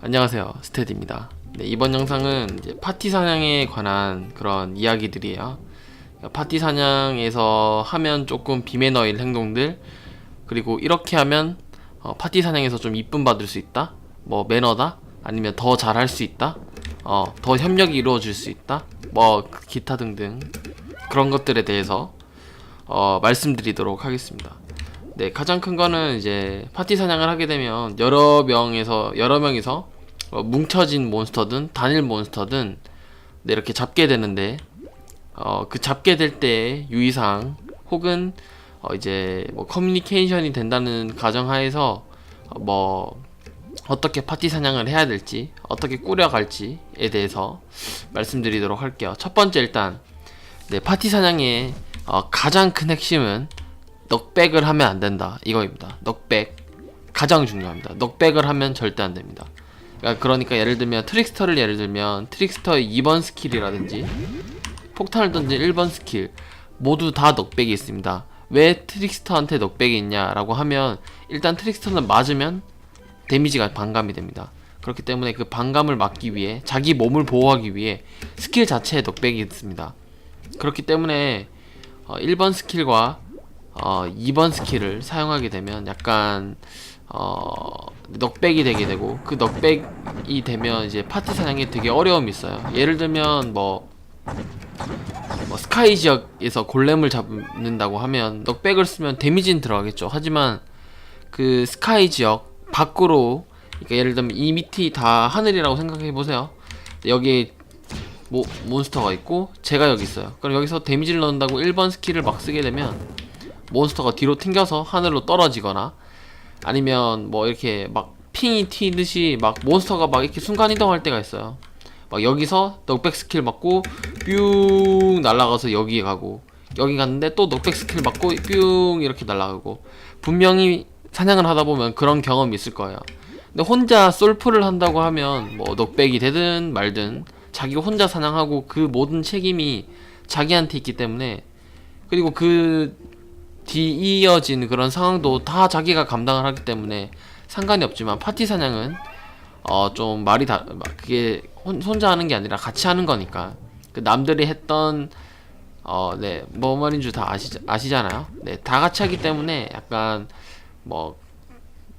안녕하세요, 스테디입니다. 네, 이번 영상은 이제 파티 사냥에 관한 그런 이야기들이에요. 파티 사냥에서 하면 조금 비매너일 행동들, 그리고 이렇게 하면 파티 사냥에서 좀 이쁨 받을 수 있다, 뭐 매너다, 아니면 더 잘할 수 있다, 더 협력이 이루어질 수 있다, 뭐 기타 등등 그런 것들에 대해서 말씀드리도록 하겠습니다. 네, 가장 큰 거는 이제 파티 사냥을 하게 되면 여러 명이서 뭉쳐진 몬스터든 단일 몬스터든 네, 이렇게 잡게 되는데 그 잡게 될 때 유의사항 혹은 이제 뭐 커뮤니케이션이 된다는 가정하에서 뭐 어떻게 파티 사냥을 해야 될지 어떻게 꾸려갈지에 대해서 말씀드리도록 할게요. 첫 번째, 일단 네, 파티 사냥의 가장 큰 핵심은 넉백을 하면 안 된다, 이거입니다. 넉백 가장 중요합니다. 넉백을 하면 절대 안 됩니다. 그러니까 예를 들면 트릭스터의 2번 스킬이라든지 폭탄을 던진 1번 스킬 모두 다 넉백이 있습니다. 왜 트릭스터한테 넉백이 있냐라고 하면, 일단 트릭스터는 맞으면 데미지가 반감이 됩니다. 그렇기 때문에 그 반감을 막기 위해, 자기 몸을 보호하기 위해 스킬 자체에 넉백이 있습니다. 그렇기 때문에 1번 스킬과 2번 스킬을 사용하게 되면 약간 넉백이 되게 되고, 그 넉백이 되면 이제 파티 사냥에 되게 어려움이 있어요. 예를 들면 뭐 스카이 지역에서 골렘을 잡는다고 하면 넉백을 쓰면 데미지는 들어가겠죠. 하지만 그 스카이 지역 밖으로, 그러니까 예를 들면 이 밑이 다 하늘이라고 생각해 보세요. 여기 몬스터가 있고 제가 여기 있어요. 그럼 여기서 데미지를 넣는다고 1번 스킬을 막 쓰게 되면 몬스터가 뒤로 튕겨서 하늘로 떨어지거나, 아니면 뭐 이렇게 막 핑이 튀듯이 막 몬스터가 막 이렇게 순간 이동할 때가 있어요. 막 여기서 넉백 스킬 맞고 뿅 날아가서 여기에 가고, 여기 갔는데 또 넉백 스킬 맞고 뿅 이렇게 날아가고, 분명히 사냥을 하다 보면 그런 경험이 있을 거예요. 근데 혼자 솔프를 한다고 하면 뭐 넉백이 되든 말든 자기 혼자 사냥하고 그 모든 책임이 자기한테 있기 때문에, 그리고 그 뒤이어진 그런 상황도 다 자기가 감당을 하기 때문에 상관이 없지만, 파티 사냥은 좀 그게 혼자 하는 게 아니라 같이 하는 거니까, 그 남들이 했던 네, 뭐 말인 줄 다 아시잖아요. 네, 다 같이 하기 때문에 약간 뭐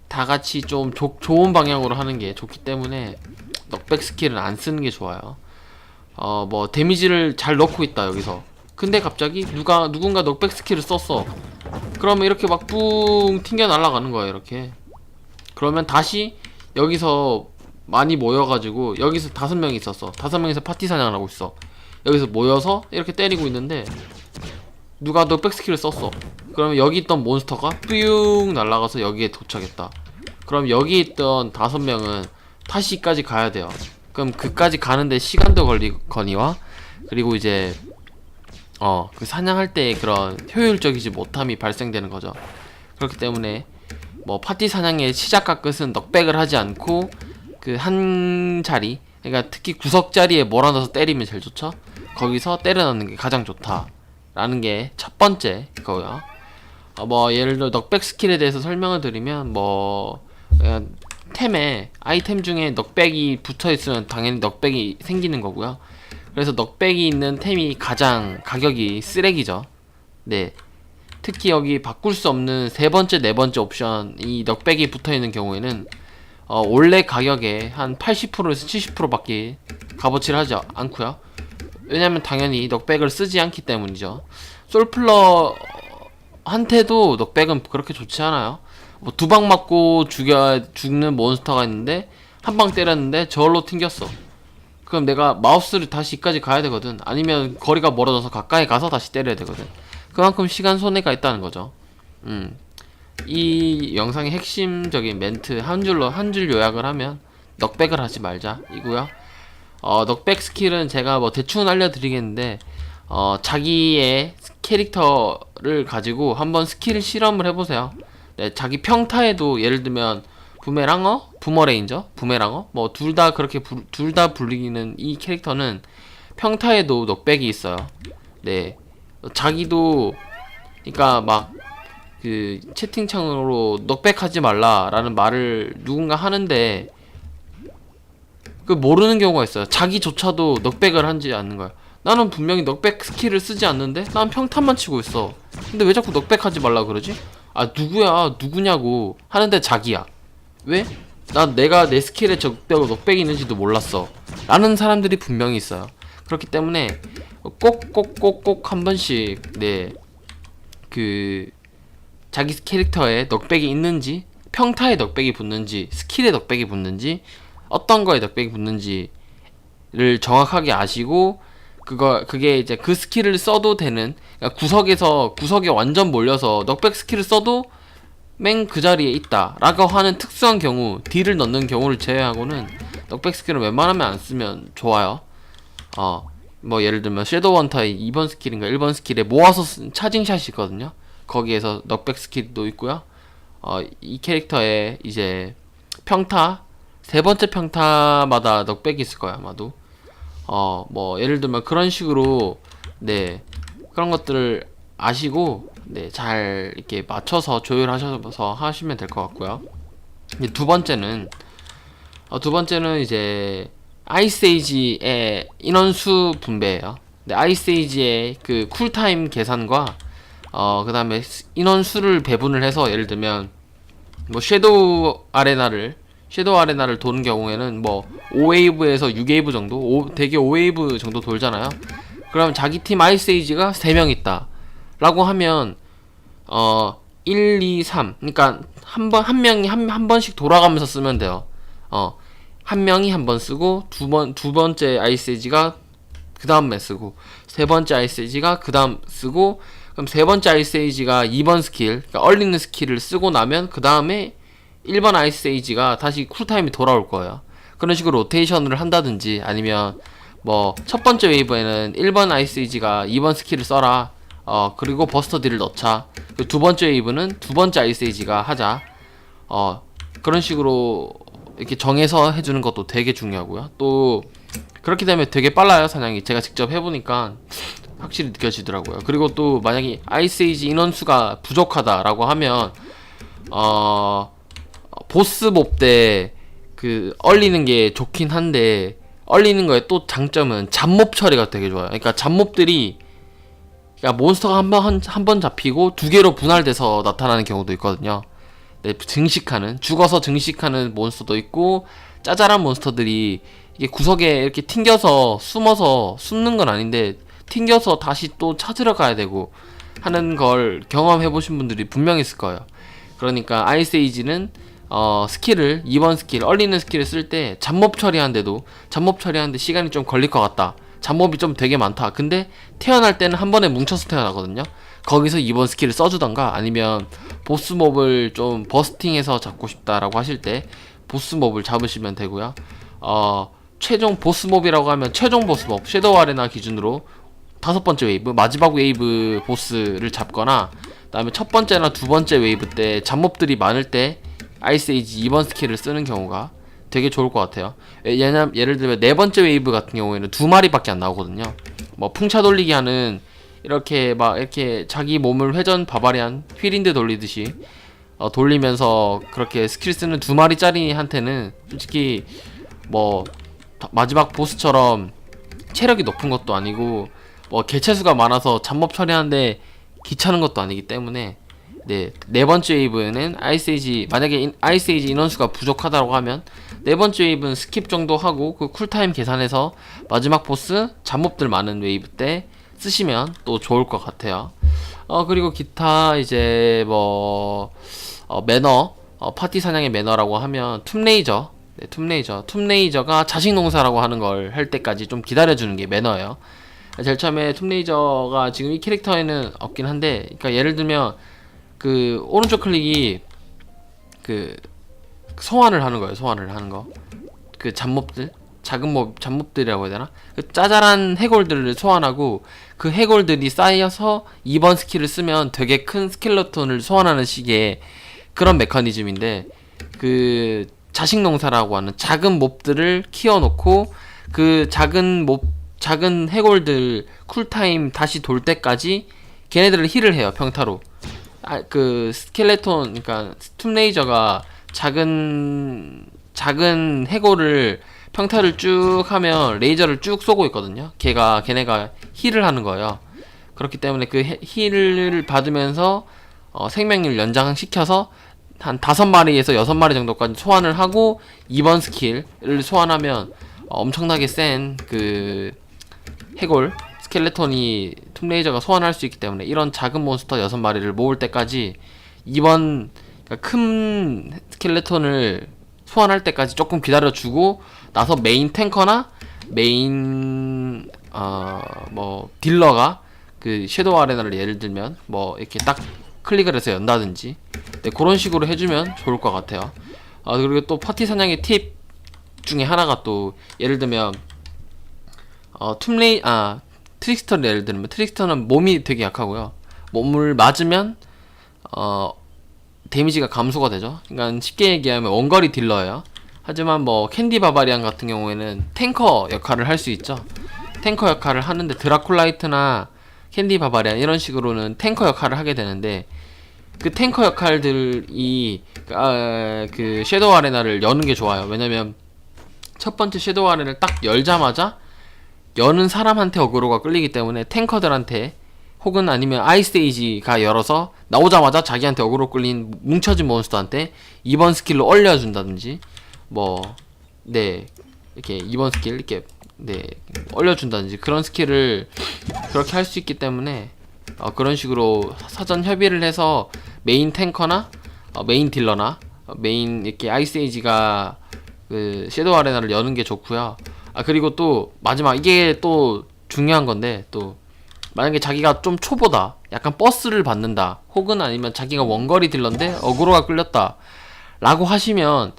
다 같이 좀 좋은 방향으로 하는 게 좋기 때문에 넉백 스킬은 안 쓰는 게 좋아요. 뭐 데미지를 잘 넣고 있다 여기서, 근데 갑자기 누군가 넉백 스킬을 썼어. 그러면 이렇게 막 뿡 튕겨 날아가는 거예요, 이렇게. 그러면 다시 여기서 많이 모여가지고, 여기서 5명이 있었어. 5명이서 파티 사냥을 하고 있어. 여기서 모여서 이렇게 때리고 있는데 누가 넉백 스킬을 썼어. 그러면 여기 있던 몬스터가 뿅 날아가서 여기에 도착했다. 그럼 여기 있던 5명은 다시까지 가야 돼요. 그럼 그까지 가는데 시간도 걸리거니와, 그리고 이제 그 사냥할 때 그런 효율적이지 못함이 발생되는 거죠. 그렇기 때문에 뭐 파티 사냥의 시작과 끝은 넉백을 하지 않고 그 한 자리, 그러니까 특히 구석 자리에 몰아넣어서 때리면 제일 좋죠. 거기서 때려 넣는 게 가장 좋다라는 게 첫 번째 거고요. 뭐 예를 들어 넉백 스킬에 대해서 설명을 드리면, 뭐 템에 아이템 중에 넉백이 붙어 있으면 당연히 넉백이 생기는 거고요. 그래서 넉백이 있는 템이 가장 가격이 쓰레기죠. 네. 특히 여기 바꿀 수 없는 세 번째, 네 번째 옵션, 이 넉백이 붙어 있는 경우에는 원래 가격의 한 80%에서 70%밖에 값어치를 하지 않고요. 왜냐면 당연히 넉백을 쓰지 않기 때문이죠. 솔플러한테도 넉백은 그렇게 좋지 않아요. 뭐 2방 맞고 죽는 몬스터가 있는데 한 방 때렸는데 저걸로 튕겼어. 그럼 내가 마우스를 다시 이까지 가야 되거든. 아니면 거리가 멀어져서 가까이 가서 다시 때려야 되거든. 그만큼 시간 손해가 있다는 거죠. 이 영상의 핵심적인 멘트 한 줄 요약을 하면, 넉백을 하지 말자 이고요. 넉백 스킬은 제가 뭐 대충은 알려드리겠는데, 자기의 캐릭터를 가지고 한번 스킬 실험을 해보세요. 네, 자기 평타에도 예를 들면 부메랑어, 부머레인저, 부메랑어 뭐 둘 다 그렇게 둘 다 불리는 이 캐릭터는 평타에도 넉백이 있어요. 네, 자기도, 그러니까 막 그 채팅창으로 넉백하지 말라라는 말을 누군가 하는데 그 모르는 경우가 있어요. 자기조차도 넉백을 하지 않는 거야. 나는 분명히 넉백 스킬을 쓰지 않는데 난 평탄만 치고 있어. 근데 왜 자꾸 넉백하지 말라 그러지? 아 누구야 누구냐고 하는데 자기야. 왜? 난 내가 내 스킬에 적대로 넉백이 있는지도 몰랐어 라는 사람들이 분명히 있어요. 그렇기 때문에 꼭 한 번씩 그 자기 캐릭터에 넉백이 있는지, 평타에 넉백이 붙는지, 스킬에 넉백이 붙는지, 어떤 거에 넉백이 붙는지를 정확하게 아시고 그게 이제 그 스킬을 써도 되는, 그러니까 구석에 완전 몰려서 넉백 스킬을 써도 맹 그 자리에 있다 라고 하는 특수한 경우, 딜을 넣는 경우를 제외하고는 넉백 스킬을 웬만하면 안 쓰면 좋아요. 뭐 예를 들면 섀도우 원타의 2번 스킬인가 1번 스킬에 모아서 쓴 차징샷이 있거든요. 거기에서 넉백 스킬도 있고요. 이 캐릭터에 이제 평타 세 번째 평타마다 넉백이 있을 거야 아마도. 뭐 예를 들면 그런 식으로 그런 것들을 아시고 잘 이렇게 맞춰서 조율하셔서 하시면 될 것 같고요. 이제 두 번째는 이제 아이스에이지의 인원수 분배예요. 아이스에이지의 그 쿨타임 계산과 그 다음에 인원수를 배분을 해서, 예를 들면 뭐 섀도우 아레나를 도는 경우에는 뭐 5웨이브에서 6웨이브 정도, 대개 5웨이브 정도 돌잖아요. 그러면 자기 팀 아이스에이지가 3명 있다 라고 하면 1, 2, 3, 그러니까 한 명이 한 번씩 돌아가면서 쓰면 돼요. 한 명이 한 번 쓰고 두 번째 아이스에이지가 그 다음에 쓰고, 세 번째 아이스에이지가 그 다음 쓰고, 그럼 세 번째 아이스에이지가 2번 스킬, 그러니까 얼리는 스킬을 쓰고 나면 그 다음에 1번 아이스에이지가 다시 쿨타임이 돌아올 거예요. 그런 식으로 로테이션을 한다든지, 아니면 뭐 첫 번째 웨이브에는 1번 아이스에이지가 2번 스킬을 써라, 그리고 버스터 딜을 넣자. 두 번째 웨이브는 두 번째 아이스에이지가 하자. 그런 식으로 이렇게 정해서 해주는 것도 되게 중요하고요. 또 그렇게 되면 되게 빨라요, 사냥이. 제가 직접 해보니까 확실히 느껴지더라고요. 그리고 또 만약에 아이스에이지 인원수가 부족하다라고 하면 보스 몹 때 그 얼리는 게 좋긴 한데, 얼리는 거에 또 장점은 잡몹 처리가 되게 좋아요. 그러니까 잡몹들이, 그러니까 몬스터가 한 번 잡히고 두 개로 분할돼서 나타나는 경우도 있거든요. 죽어서 증식하는 몬스터도 있고, 짜잘한 몬스터들이 이게 구석에 이렇게 튕겨서 숨는 건 아닌데 튕겨서 다시 또 찾으러 가야 되고 하는 걸 경험해보신 분들이 분명히 있을 거예요. 그러니까 아이스에이지는 스킬을 2번 스킬, 얼리는 스킬을 쓸 때 잡몹 처리하는데 시간이 좀 걸릴 것 같다, 잡몹이 좀 되게 많다, 근데 태어날 때는 한 번에 뭉쳐서 태어나거든요. 거기서 2번 스킬을 써주던가, 아니면 보스몹을 좀 버스팅해서 잡고 싶다라고 하실 때 보스몹을 잡으시면 되고요. 최종 보스몹이라고 하면 최종 보스몹, 섀도우 아레나 기준으로 5번째 웨이브, 마지막 웨이브 보스를 잡거나, 그 다음에 첫 번째나 두 번째 웨이브 때 잡몹들이 많을 때 아이스에이지 2번 스킬을 쓰는 경우가 되게 좋을 것 같아요. 예를 들면 네 번째 웨이브 같은 경우에는 2마리밖에 안 나오거든요. 뭐 풍차 돌리기 하는, 이렇게 자기 몸을 회전 바바리안 휠인데 돌리듯이 돌리면서 그렇게 스킬 쓰는 2마리짜리한테는 솔직히 뭐 마지막 보스처럼 체력이 높은 것도 아니고 뭐 개체수가 많아서 잡몹 처리하는데 귀찮은 것도 아니기 때문에, 네 번째 웨이브는 만약에 아이스에이지 인원수가 부족하다고 하면 네 번째 웨이브는 스킵 정도 하고 그 쿨타임 계산해서 마지막 보스 잡몹들 많은 웨이브 때 쓰시면 또 좋을 것 같아요. 그리고 기타 이제 뭐 매너, 파티 사냥의 매너라고 하면 툼레이저가 자식 농사라고 하는 걸 할 때까지 좀 기다려주는 게 매너예요. 제일 처음에 툼레이저가 지금 이 캐릭터에는 없긴 한데, 그러니까 예를 들면 그 오른쪽 클릭이 그 소환을 하는 거. 그 잡몹들, 잡몹들이라고 해야 되나? 그 짜잘한 해골들을 소환하고, 그 해골들이 쌓여서 2번 스킬을 쓰면 되게 큰 스켈레톤을 소환하는 식의 그런 메커니즘인데, 그 자식 농사라고 하는 작은 몹들을 키워놓고 그 작은 해골들 쿨타임 다시 돌 때까지 걔네들을 힐을 해요, 평타로. 그 스켈레톤, 그러니까 툼레이저가 작은 해골을 평타를 쭉 하면 레이저를 쭉 쏘고 있거든요. 걔네가 힐을 하는 거예요. 그렇기 때문에 그 힐을 받으면서 생명률 연장시켜서 한 5마리에서 6마리 정도까지 소환을 하고 2번 스킬을 소환하면 엄청나게 센 그 해골 스켈레톤이 툼레이저가 소환할 수 있기 때문에 이런 작은 몬스터 6마리를 모을 때까지 2번 그러니까 큰 스켈레톤을 소환할 때까지 조금 기다려주고 나서 메인 탱커나 메인 뭐 딜러가 그 섀도우 아레나를 예를 들면 뭐 이렇게 딱 클릭을 해서 연다든지 네, 그런 식으로 해주면 좋을 것 같아요. 그리고 또 파티 사냥의 팁 중에 하나가 또 예를 들면 트릭스터를 예를 들면 트릭스터는 몸이 되게 약하고요. 몸을 맞으면 데미지가 감소가 되죠. 그러니까 쉽게 얘기하면 원거리 딜러예요. 하지만 뭐 캔디 바바리안 같은 경우에는 탱커 역할을 할 수 있죠. 탱커 역할을 하는데 드라쿨라이트나 캔디 바바리안 이런 식으로는 탱커 역할을 하게 되는데 그 탱커 역할들이 그 섀도우 아레나를 여는 게 좋아요. 왜냐면 첫 번째 섀도우 아레나를 딱 열자마자 여는 사람한테 어그로가 끌리기 때문에 탱커들한테 혹은 아니면 아이스에이지가 열어서 나오자마자 자기한테 어그로 끌린 뭉쳐진 몬스터한테 2번 스킬로 얼려준다든지 네 이렇게 2번 스킬 이렇게 네 얼려준다든지 그런 스킬을 그렇게 할 수 있기 때문에 그런 식으로 사전 협의를 해서 메인 탱커나 메인 딜러나 메인 이렇게 아이스에이지가 그 섀도우 아레나를 여는 게 좋고요. 그리고 또 마지막 이게 또 중요한 건데 또 만약에 자기가 좀 초보다 약간 버스를 받는다 혹은 아니면 자기가 원거리 딜러인데 어그로가 끌렸다 라고 하시면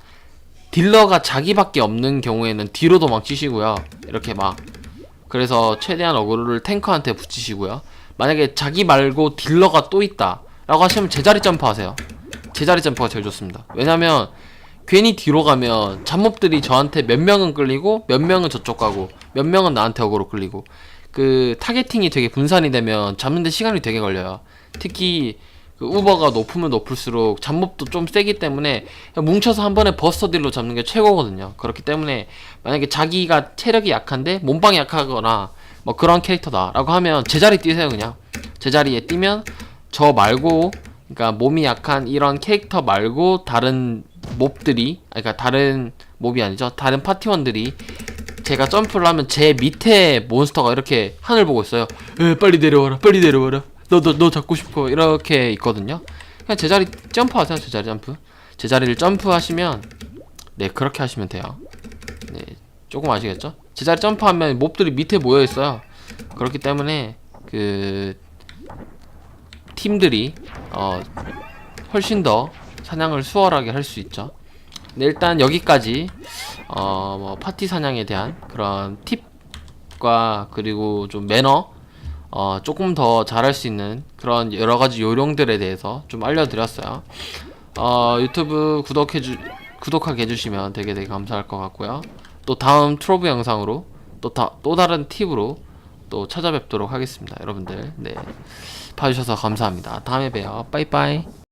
딜러가 자기밖에 없는 경우에는 뒤로 도망치시고요. 이렇게 막 그래서 최대한 어그로를 탱커한테 붙이시고요. 만약에 자기 말고 딜러가 또 있다 라고 하시면 제자리 점프 하세요. 제자리 점프가 제일 좋습니다. 왜냐면 괜히 뒤로 가면 잡몹들이 저한테 몇 명은 끌리고 몇 명은 저쪽 가고 몇 명은 나한테 어그로 끌리고 그 타겟팅이 되게 분산이 되면 잡는데 시간이 되게 걸려요. 특히 그 우버가 높으면 높을수록 잡몹도 좀 세기 때문에 뭉쳐서 한 번에 버스터 딜로 잡는 게 최고거든요. 그렇기 때문에 만약에 자기가 체력이 약한데 몸빵이 약하거나 뭐 그런 캐릭터다 라고 하면 제자리 뛰세요. 그냥 제자리에 뛰면 저 말고 그러니까 몸이 약한 이런 캐릭터 말고 다른 몹들이 그러니까 다른 몹이 아니죠. 다른 파티원들이 제가 점프를 하면 제 밑에 몬스터가 이렇게 하늘 보고 있어요. 빨리 내려와라 빨리 내려와라 너 잡고 싶어 이렇게 있거든요. 그냥 제자리 점프하세요. 제자리 점프 제자리를 점프하시면 네 그렇게 하시면 돼요. 네 조금 아시겠죠? 제자리 점프하면 몹들이 밑에 모여있어요. 그렇기 때문에 그 팀들이 훨씬 더 사냥을 수월하게 할 수 있죠. 네, 일단 여기까지 뭐 파티 사냥에 대한 그런 팁과 그리고 좀 매너 조금 더 잘할 수 있는 그런 여러가지 요령들에 대해서 좀 알려드렸어요. 유튜브 구독하게 해주시면 되게 감사할 것 같고요. 또 다음 트로브 영상으로 또 다른 팁으로 또 찾아뵙도록 하겠습니다. 여러분들 네 봐주셔서 감사합니다. 다음에 봬요. 빠이빠이.